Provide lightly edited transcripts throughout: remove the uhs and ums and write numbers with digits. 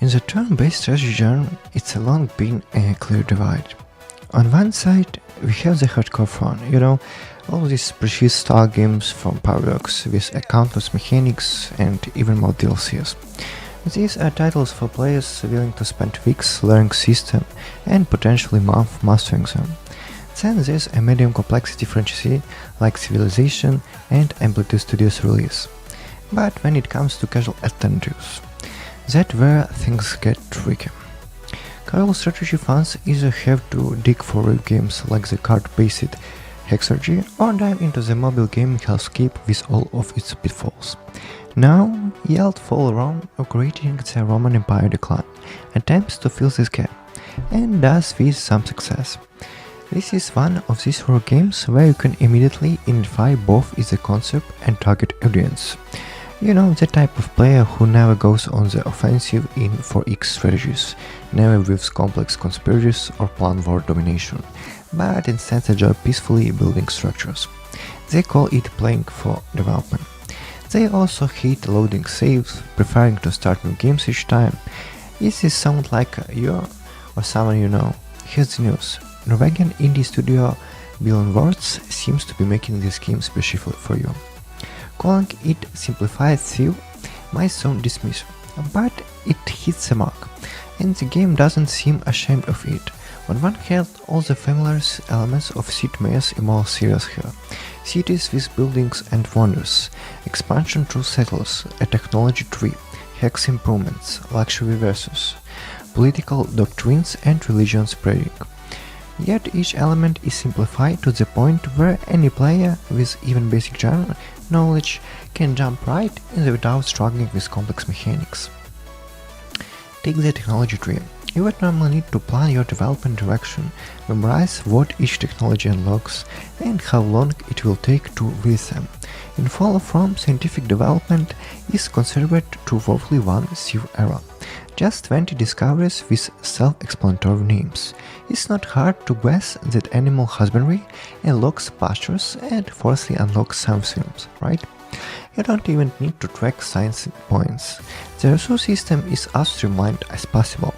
In the turn-based strategy genre, it's long been a clear divide. On one side, we have the hardcore fun, all these precise style games from Paradox with countless mechanics and even more DLCs. These are titles for players willing to spend weeks learning system and potentially months mastering them. Then there's a medium complexity franchise like Civilization and Amplitude Studios' release. But when it comes to casual alternatives, that's where things get tricky. Casual strategy fans either have to dig for real games like the card-based Hexergy or dive into the mobile gaming hellscape with all of its pitfalls. Now, Yelled Fall Rome, creating the Roman Empire decline, attempts to fill this gap, and does with some success. This is one of these horror games where you can immediately identify both its concept and target audience. The type of player who never goes on the offensive in 4X strategies, never weaves complex conspiracies or plan world domination, but instead enjoy peacefully building structures. They call it playing for development. They also hate loading saves, preferring to start new games each time. If this sounds like you or someone you know, here's the news. Norwegian indie studio Beyond Words seems to be making this game specially for you. Calling it Simplified might sound dismissive, but it hits the mark, and the game doesn't seem ashamed of it. On one hand, all the familiar elements of Sid Meier's immoral series here. Cities with buildings and wonders, expansion through settles, a technology tree, hex improvements, luxury versus, political doctrines and religion spreading. Yet each element is simplified to the point where any player with even basic genre knowledge can jump right in without struggling with complex mechanics. Take the technology tree. You would normally need to plan your development direction, memorize what each technology unlocks, and how long it will take to reach them. In follow from scientific development is considered to roughly one Civ era. Just 20 discoveries with self-explanatory names. It's not hard to guess that animal husbandry unlocks pastures and forcefully unlocks some films, right? You don't even need to track science points. The resource system is as streamlined as possible.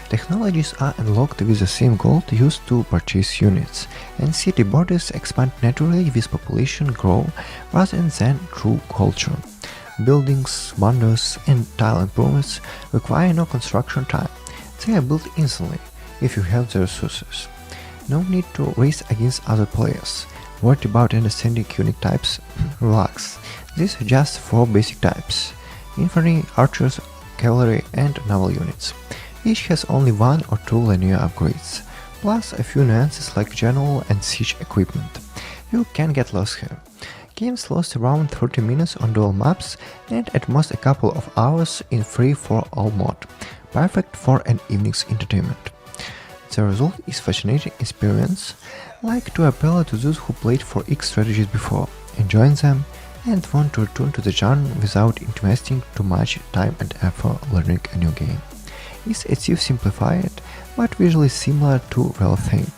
Technologies are unlocked with the same gold used to purchase units, and city borders expand naturally with population growth rather than through culture. Buildings, wonders, and tile improvements require no construction time. They are built instantly if you have the resources. No need to race against other players. Worried about understanding unique types? Relax. These are just 4 basic types: infantry, archers, cavalry, and naval units. Each has only 1 or 2 linear upgrades, plus a few nuances like general and siege equipment. You can get lost here. Games last around 30 minutes on dual maps and at most a couple of hours in free-for-all mode, perfect for an evening's entertainment. The result is fascinating experience, like to appeal to those who played 4X strategies before, enjoying them, and want to return to the genre without investing too much time and effort learning a new game. It's a Civ simplified, but visually similar to real thing.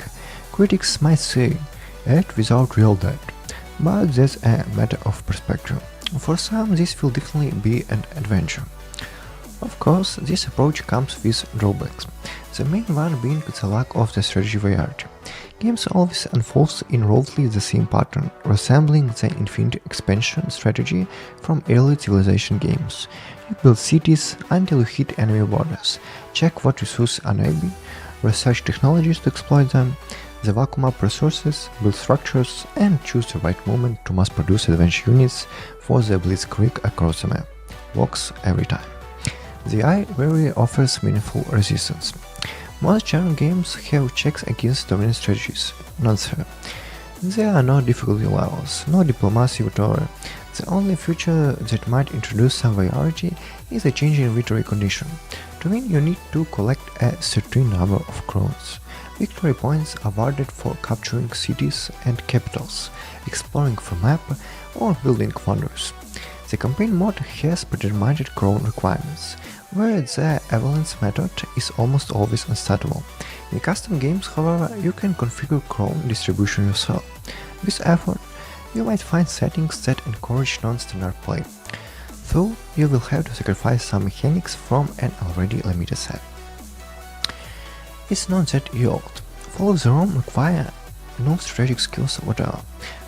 Critics might say, it without real depth, but that's a matter of perspective. For some, this will definitely be an adventure. Of course, this approach comes with drawbacks, the main one being the lack of the strategy variety. Games always unfold in roughly the same pattern, resembling the infinite expansion strategy from early civilization games. You build cities until you hit enemy borders, check what resources are nearby, research technologies to exploit them, the vacuum up resources, build structures, and choose the right moment to mass-produce adventure units for the blitzkrieg across the map. Works every time. The AI rarely offers meaningful resistance. Most genre games have checks against dominant strategies, not fair. There are no difficulty levels, no diplomacy whatever. The only feature that might introduce some variety is a change in victory condition. To win, you need to collect a certain number of crowns. Victory points are awarded for capturing cities and capitals, exploring the map, or building wonders. The campaign mode has predetermined crown requirements, where the avalanche method is almost always unstartable. In custom games, however, you can configure crown distribution yourself. With effort, you might find settings that encourage non-standard play. though you will have to sacrifice some mechanics from an already limited set. It's not that old. Fall of the Realm require no strategic skills whatever.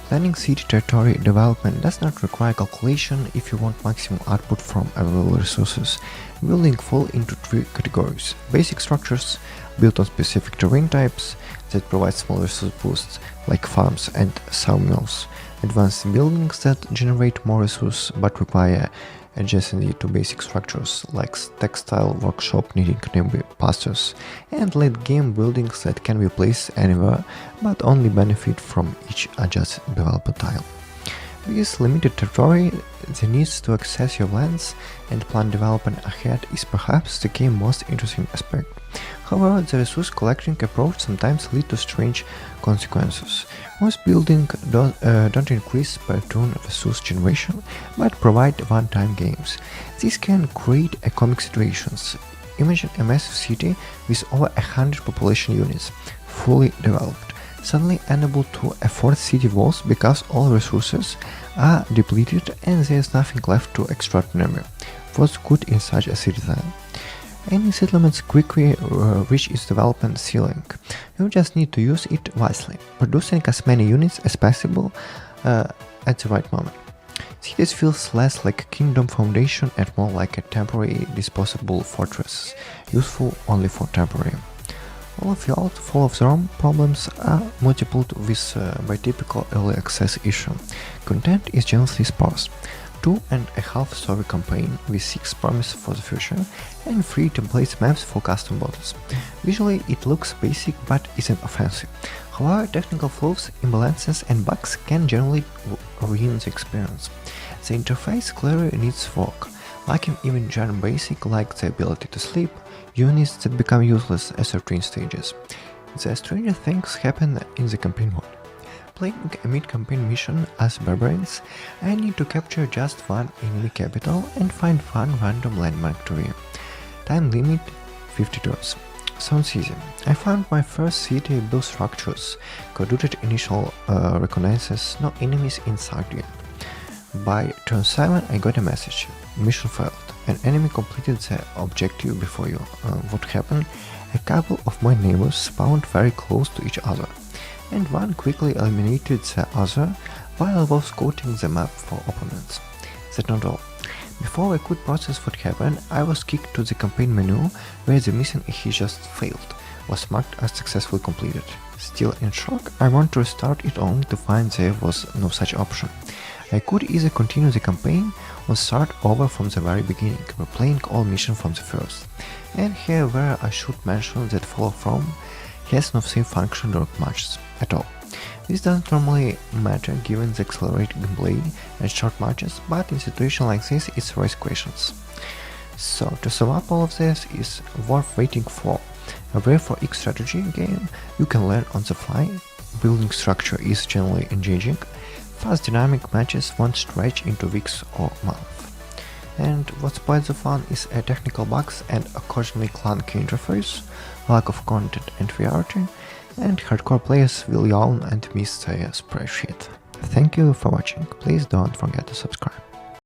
Planning city territory development does not require calculation if you want maximum output from available resources. Building fall into three categories: basic structures, built on specific terrain types that provide small resource boosts like farms and sawmills, advanced buildings that generate more resources but require adjacency to basic structures like textile workshop needing nearby pastures, and late game buildings that can be placed anywhere but only benefit from each adjacent development tile. With limited territory, the needs to access your lands and plan development ahead is perhaps the game's most interesting aspect. However, the resource collecting approach sometimes leads to strange consequences. Most buildings don't increase per turn resource generation, but provide one-time gains. This can create comic situations. Imagine a massive city with over 100 population units, fully developed, suddenly unable to afford city walls because all resources are depleted and there is nothing left to extract memory. What's good in such a city then? Any settlements quickly reach its development ceiling. You just need to use it wisely, producing as many units as possible at the right moment. Cities feels less like a kingdom foundation and more like a temporary disposable fortress, useful only for temporary. All of the old Fall of the Realm problems are multiplied with by typical early access issue. Content is generally sparse. 2.5 story campaign with 6 promises for the future and 3 template maps for custom bosses. Visually it looks basic but isn't offensive. However, technical flaws, imbalances and bugs can generally ruin the experience. The interface clearly needs work, lacking even general basic like the ability to sleep, units that become useless at certain stages. The stranger things happen in the campaign mode. Playing a mid-campaign mission as barbarians, I need to capture just one enemy capital and find one random landmark to view. Time limit 50 turns. Sounds easy. I found my first city built structures, conducted initial reconnaissance, no enemies inside yet. By turn 7 I got a message. Mission failed. An enemy completed the objective before you. What happened? A couple of my neighbors spawned very close to each other, and one quickly eliminated the other while I was scouting the map for opponents. That's not all. Before I could process what happened, I was kicked to the campaign menu where the mission he just failed was marked as successfully completed. Still in shock, I want to restart it only to find there was no such option. I could either continue the campaign or start over from the very beginning, replaying all missions from the first. And here where I should mention that Fall From has no save function during matches at all. This doesn't normally matter given the accelerated gameplay and short matches, but in situations like this it raises questions. So to sum up all of this is worth waiting for. A rare for X strategy game you can learn on the fly, building structure is generally engaging, fast dynamic matches won't stretch into weeks or months. And what spoils the fun is technical bugs and occasionally clunky interface, lack of content and variety, and hardcore players will yawn and miss their spreadsheet. Thank you for watching, please don't forget to subscribe.